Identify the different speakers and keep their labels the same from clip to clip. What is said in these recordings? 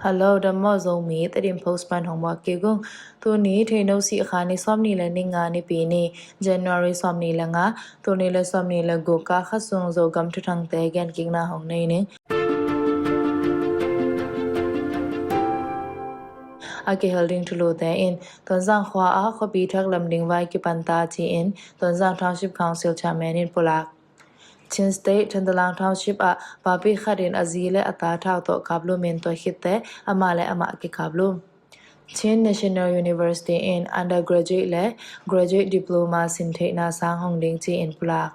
Speaker 1: ฮัลโหลดัมมอโซมีแต่ดิมโพสต์ปันของว่าเกี่ยวกับตัวนี้เทโนสีขาในซ้อมนี่และนิงาในปีนี้ January ซ้อมนี่และงาตัวนี้และซ้อมนี่และกูกาขัดส่งโซกัมทุทังเตแกนกิกนาของในนี้อาเกฮัลดิงทุโลแต่อินตอนจังขวาขบีทักลำดิงไว้กิปันตาจีอินตอนจังทาวชิปคาวซิลชาแมนินปุลักชินสเตททันตลางทาวชิปปาปิขัดินอาซีและอัตาทาวโตกับลูเมนตัวคิดแต่อามาและอามากิกับลูChin National University in undergraduate และ graduate diploma สินเทนาสร้างห้องเด้งจีอินปลาก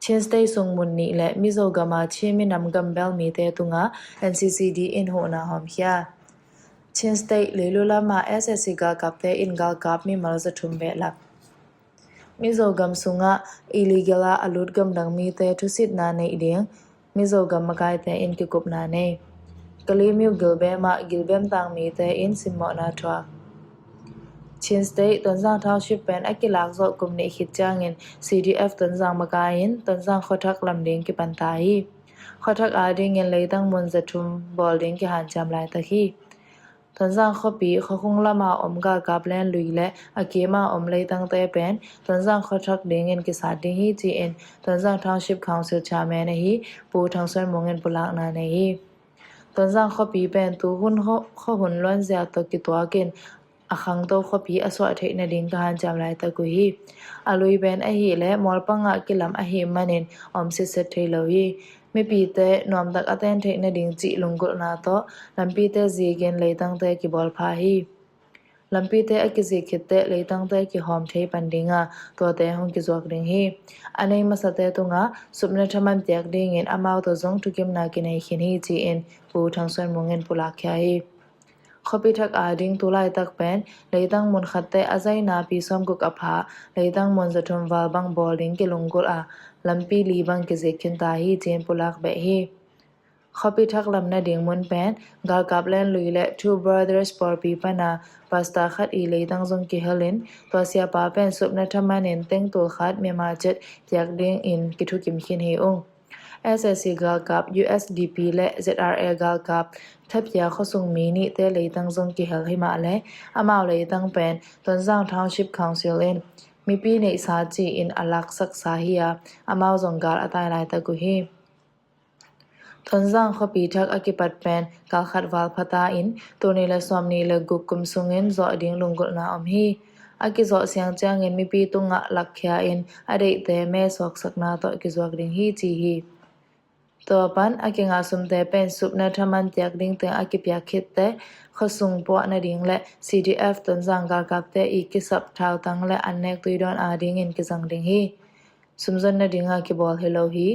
Speaker 1: Chin State ทรงมุนนี้และมิโซกามาเชมินำกัมเบลมีเตตุงา NCCD อินโหนาหอมเฮีย Chin State เลลุลามา SSC กากับเตอินกากับมีมัลจะทุมเบลักมิโซกัมสุงา illegal อลุดกัมดังมีเตทุสิตนาในเดียงมิโซกัมมากายเตอินกิกุบนาในกะลีมิวกิลเบมากิลเบมตังมีเตอินซิมมอนาทวาชินสเตทตอนจังทาวชิปเป็นอักิลักโซกุมในขิดจางเงิน CDF ตอนจังมากายินตอนจังขอทักลำเดียงกิปันตายขอทักอาดิเงินเลยตั้งมนจะทุมบอลเดียงกิหันจำลายตะขี้ตอนจังขอปีขอคงละมาอมกากับแลนลุยและอาเกมาอมเลยตั้งแต่เป็นตอนจังขอทักเดียงเงินกิสาดิงฮีจีเอ็นตอนจังทาวชิปคาวซิลชาแมนฮีปูทางส่วนมงเงินปุลักนาในฮีตอนจังขอปีเป็นตัวหุ่นข้อหุ่นล้วนเสียตกิตัวเกินอาคังโตขอปีอสวะเทนดิงกหันจำลายตะกุฮีอลุยเป็นอหิและมอลปังะกิลำอหิมันินอมสิเซเทโลฮีไม่ปีเตนอมตักอเตนเทนดิงจิลุงกุลนาโตลำปีเตจีเกนเลยตั้งแต่กิบอลพาฮีลำปีเตอกิจิคิดเตเลยตั้งแต่กิหอมเทปันดิงะตัวเตหงกิจวกดิงฮีอันนี้มาสเตตุงะสุบเนธมันเตียกดิงเงินอามาวตัวจงทุกิมนากินให้ขินฮีจีเอ็นปูทางส่วนมงเงินปุลักยาฮีขอพิทักอาดิงตุลายตักเป็นเลยตั้งมนขัดเตอาใจนาปีซ้อมกุกอภาเลยตั้งมนจะทมวาบังบอลดิงกิลงกุลลำปีลีบังกิเจคินตาฮีเจนปุลักเบฮีขอพิทักลำนาดิงมนเป็นกาลกับเล่นลุยและ Two Brothers ปอร์ปีปนาปาสตาขัดอีเลยตั้งจงกิเฮลินตัวเสียปาเป็นสุบนัทมานินเต็งตัวขัดเมียมาเจ็ดจากเด้งอินกิทุกิมขินเฮองSSC กาลกับ USDP และ ZRA กาลกับทับยาข้อส่งมีนิเตเลยตั้งจงกิเฮลให้มาและอามาเลยตั้งเป็นตอนจ้าง Township Council เล่นมีปีในสาจีอินอลักศักษาฮิยาอามาจงกาลอตายลายตะกุฮีตอนจ้างขปีทักอกิปัดเป็นกาลขัดวาลพตาอินตัวนี้และสวมนี้และกุกกุมสุงเงินจอดิ่งลงกุลนาอมฮีอากิจอเสียงจ้างเงินมีปีตุงะลักขยาอินอดีตแต่แม่สอกสักนาต่อกิจวกดิ่งฮีจีฮีตัวปันอากิงาสมแต่เป็นสุบนาธมันเตียกดิ่งเตงอากิปยาคิดแต่ขสุงปวนาดิ่งและ CDF ตนจังกาลกับแต่อีกิสับท้าวตังและอันเนกตุยดอนอาดิ่งเงินกิจังดิ่งฮีสมจนนาดิ่งอากิบอลเฮโลฮี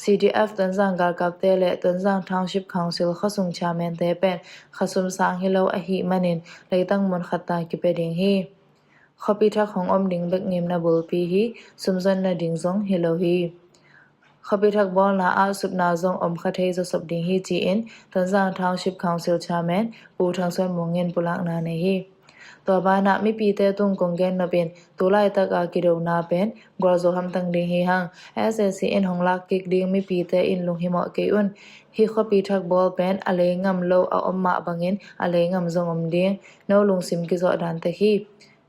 Speaker 1: CDF ตนจังกาลกับแต่และตนจัง Township Council ขสุงชาแมนแต่เป็นขสุมสางเฮโลอหิมันินเลยตั้งมนขัดตากิเปดิ่งฮีขอพิทักของอมดิ่งเบกเงมนาบุลปีฮีสมจนนาดิ่งจงเฮโลฮีขอพิทักบอลนาอาสุบนาจงอมคาเทจะสบดิ่งฮีจีเอ็นตนจัง Township Council ชาแมนปูทางส่วนมงเงินปุลักนาในฮีตัวบ้านะไม่ปีเตตุงกงเกนนาเป็นตุลายตะกากิโดนาเป็นกรโซฮัมตังดิ่งฮีฮัง SSCN ของลักกิกดิ่งไม่ปีเตอินลงหิมะเกยุนฮีขอพิทักบอลเป็นอะไรงำโลเอาอมมาบังเงินอะไรงำจงอมดิ่งโนลุงซิมกิจอดันตะฮี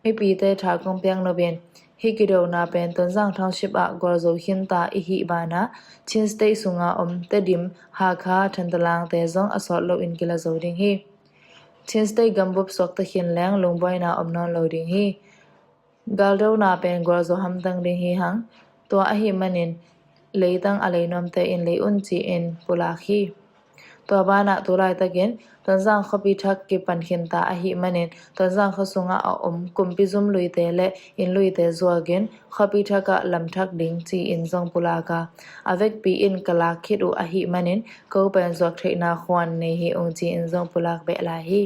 Speaker 1: ไม่ปีเตทากงเปียงนาเป็นฮิกิโดนาเป็นตนจังทาวชิปกรโซหินตาอิฮิบานะชินสเตสุงาเตดิมฮาคาทันตลางเตจงอสอดโลอินกิลาโซดิ่งฮีชินสเตกัมบุบสอกตะเขียนแรงลงบอยนานอนโลดิ่งฮีกาลโดนาเป็นกรโซฮัมตังดิ่งฮีหังตัวอหิมันินเลยตั้งอะไรนอมเตอินเลยอุนจีเอ็นปุลาคีตัวบ้านะตัวลายตะเกนตอนจังขบิทักกิปันขินตาอหิมันินตอนจังขสุงอากุมปิซุมลุยเตและอินลุยเตจัวเกนขบิทักลำทักดิ่งจีอินจงปุลากาอเวกปีอินกลาคิดอุอหิมันินก็เป็นจวกเทนาควันในฮีองจีอินจงปุลากเบลาฮี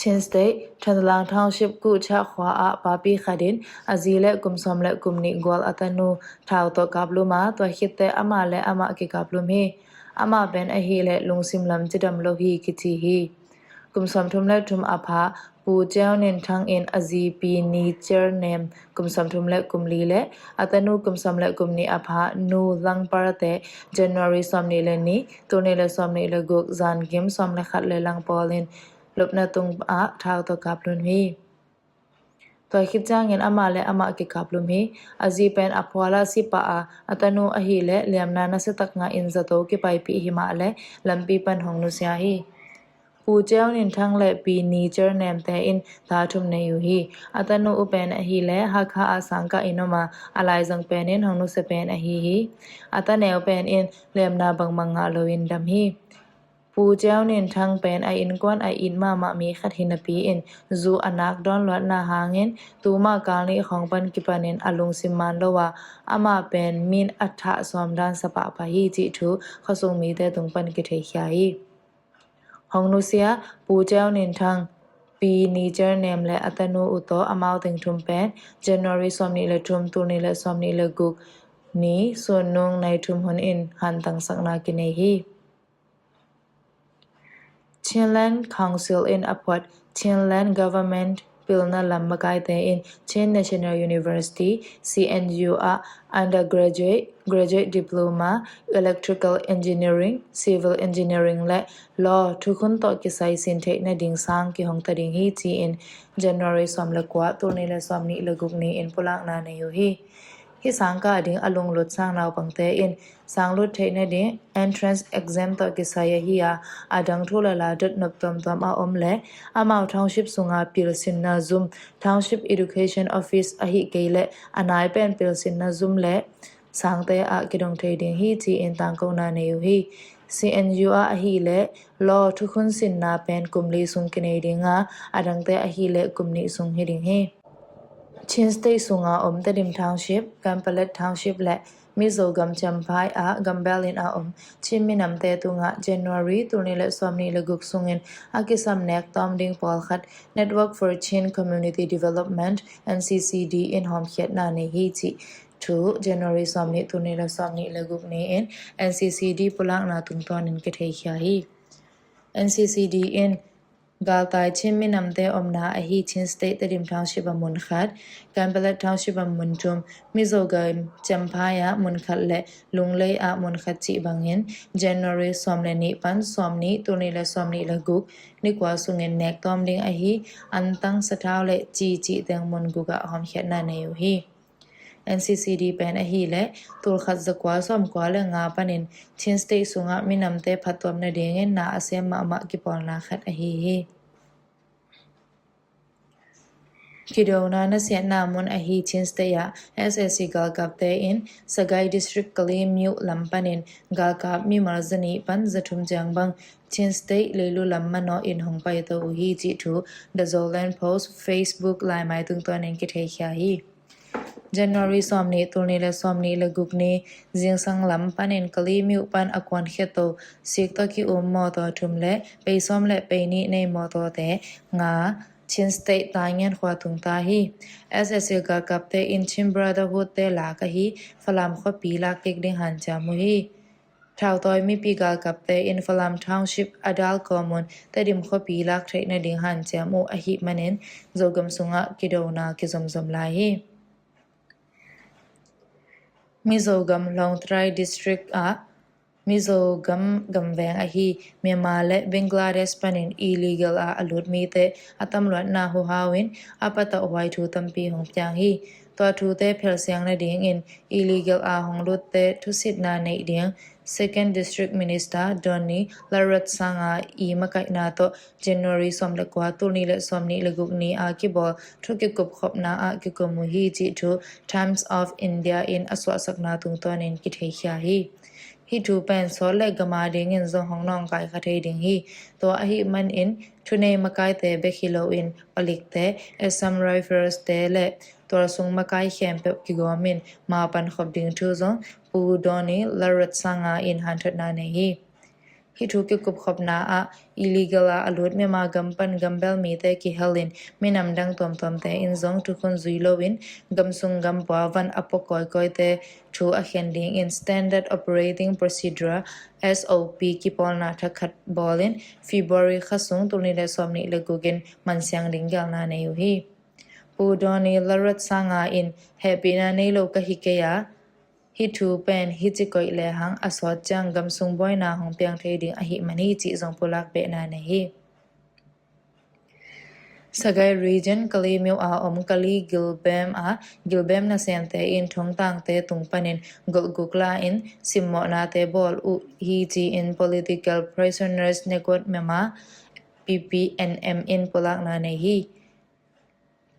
Speaker 1: ชินสเตทันตลางทาวชิปกูชะขวาปาปีขัดินอาจีและกุมสมและกุมนิกวลอัตนูทาวตกับลุมาตัวคิดแต่อามาและอามากิกับลุมฮีอามาเป็นอหิและลุงซิมลำจิดำโลฮีกิจีฮีข กุมสมทุมและทุมอภาปูเจ้าเน้นทางเอ็นอจีปีนีเจอร์เนมกุมสมทุมและกุมลีและอัตนูกุมสมและกุมนีอภานูลังปาร์เต January สมนีและนี้ตัวนี้และสมนีและกุกจานกิมสมและขัดและลังปอลินลบนาตุงอาท้าวตะกับลุนฮีตัวคิดจ้างเงินอามาและอามากิกับลุมฮีอาจีเป็นอภวาลาสิปะอาอัตนูอหิและเลียมนานาสตักงาอินซาโตกิไปปีหิมาและลำปีปันหงนุสยาฮีปูเจ้านินทั้งและปีนีเจอร์แนมแต่อินตาทุมในอยู่ฮีอัตนูอุเปนอหิและฮักฮาอาสังกะอินมาอะไรจังเป็นอินหงนุสเปนอหิฮีอัตแนวเป็นอินเลียมนาบังมังงาโลวินดัมฮีปูเจ้าเน้นทางเป็นไออินกวนไออินมามีขัดหินปีอินจูอนักดอนลวดนาหางินตูมากาลีของปันกิปานินอลุงซิมันโลวาอามาเป็นมินอัฐะสอมดานสปะปะฮีจิทุขสงมีแต่ตุงปันกิเทขยาฮีฮองนุเซียปูเจ้าเน้นทางปีนีเจอร์เนมและอัตโนอุโตอมาวถึงทุมเป็น January สอมนีและทุมตูนีและสอมนีและกุกนี้ส่วนนงในทุมหนอินหันตังสักนากินเนฮีChinland Council in Apot Chinland Government Pilna Lambakai Te in Chin National University CNU a Undergraduate Diploma Electrical Engineering Civil Engineering และ Law ทุกคนต่อกิไซสินเทคในดิ่งสร้างกิหงตะดิ่งฮีจี in January สอมละกว่าตัวนี้และสอมนี้ละกุกนี้ in ปุลักนาในอยู่ฮีฮิสังกาดิ่งอลงลดสร้างนาวปังเตอินสร้างลดเทในดิ่ง entrance exam ต่อกิสายฮียอาดังทุลลาดดนบตอมตอมอาอมและอามาวทาวชิปสุงาปิลสินนาซุมทาวชิป education office อหิเกเลอนายเป็นปิลสินนาซุมและสังเตอากิดงเทดิ่งฮีจีอินตังกงนาในอยู่ฮี CNU อหิและ law ทุกคนสินนาเป็นกุมลีสุงกินดิ่งอาดังเตอหิและกุมนี้สุงฮิดิ่งฮีChin State Sunga TEDIM Township, Gampalet Township และ Zogam จำพายGambelin Chin Minam Te Tunga January ตุนิและสวมนิและกุกสุงินอากิสัมเนกตอมดิงปอลขัด Network for Chin Community Development NCCD in หอมเขียดนาในฮีจิ2 January สวมนิตุนิและสวมนิและกุกนี้ in NCCD ปุลังนาตุงตอนินกะเทขยาฮี NCCD in Galtai Chin Minamte Omna Ahi Chin State TEDIM Township Mun Khat Gampalet Township Mun Tum Zogam Champaya Mun Khat Le Lunglei A Mun Khat Chi Bangin January Somle Ni Pan Somni Tuni Le Somni Le Guk Nikwa Sungen Nek Tom Ding Ahi Antang Satao Le Chi Chi Teng Mun Guga Hom Khet Na Ne Hi NCCD pen ahi le tul khat zakwa som kwa le nga panin Chin State Sunga Minamte Phatom na dingen na asem ma ki pol na khat ahi hi Kidona na sian namun ahi Chin State ya SSC Galkap te in Sagai District Kali Myu Lampanin Galkap mi marzani pan zatum jangbang Chin State Leilu Lammano in Hongpai to hi ji thu The Zogam Post Facebook lai mai tung ton en ki thei kya hi January สอมนี้ตุลนี้และสอมนี้และกุกนี้เจียงสังลำปันเอ็นกลีมิวปันอควันเขตโตสิกตะกิอุมมอตอทุมและไปซ้อมและไปนี้ในมอตอแต่งาชินสเตตตายเงินขวาตุงตาฮี SSC กากับเตอินชิมบราดาฮูเตลากะฮีฝรั่งขวปีลากเก็กดิงหันจามุฮีท้าวตอยมีปีกากับเตอินฝรั่งทาวน์ชิปอดัลคอมมอนแต่ดิมขวปีลากเทรในดิงหันจามูอหิมันเอ็นโจกมสุงะกิโดนากิซอมซอมลายฮีZogam Longtrai District Zogam Gamveng ahi Myanmar le Bangladesh panin illegal alut mi te atam lwat na hu hawin apata wai thu tampi hong pyang hi to thu te phel siang na ding in illegal hong lut te thu sit na nei ding Second District Minister Donny Larat Sanga makai na to January som le kwa tu ni le som ni le guk ni ki bol thu ki kup khop na ki ko mu hi chi thu Times of India in aswa sakna tung ton in ki thei kya hi hi thu pen so le gama ding in zo hong nong kai kha thei ding hi to hi man in thu ne makai te be khilo in palik te Assam Rifles te le tor sung makai khem pe ki gomin ma pan khop ding thu zo pu doni larat sanga in 100 na ne hi hi thu ki kup khop na a illegal a alut me ma gampan gambel mi te ki helin minam dang tom te in zong tu khun zui lowin gamsung gam pa van apokoi koi te thu a handing in standard operating procedure SOP ki polna thakhat bolin February khasung tulni le somni le gugin mansyang ringal na ne yu hi Pudoni larat sanga in happy na nei lo ka hikeya hi thu pen hi chi koi le hang asot chang gam sung boy na hong piang the ding a hi mani chi zong pulak be na ne hi Sagai region kali miu a kali gilbem na sente in thong tang te tung panin gukla in simmo na te bol u hi chi in political prisoners nekot mema PPNM in pulak na ne hi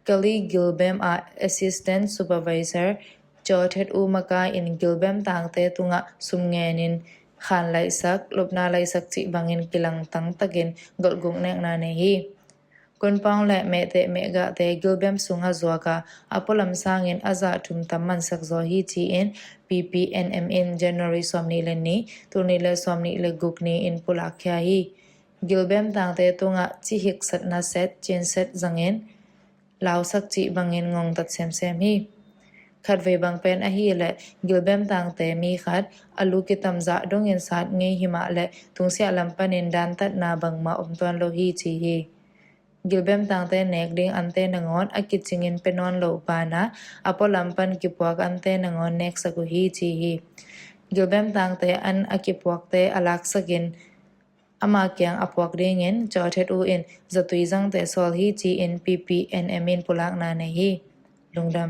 Speaker 1: Kali Gilbem a assistant supervisor Chothet Umaka in Gilbem tangte tunga sumngenin khan laisak lopna laisak chi bangin kilang tang tagin golgung nek na ne hi kun pang le me te me ga te Gilbem sunga zoka apolam sangin aza thum tamman sak zo hi chi in PPNM in January somni le ni tuni le somni le gukni in pulakhya hi Gilbem tangte tunga chi hik sat na set chin set zangin lao sak chi bangin ngong tat sem hi khat ve bang pen a hi le gilbem tang te mi khat alu ki tamza dong in sat nge hima le tungsia lampanin dan tat na bang ma ton lo hi chi hi gilbem tang te nek ding ante nangon akichingin penon lo pa na apo lampan ki puak ante nangon nek saku hi chi hi gilbem tang te an akipuak te alak sakin ama kyang apwak ringin chothet u in zatui jang te sol hi chi in PPNM in pulak na ne hi lungdam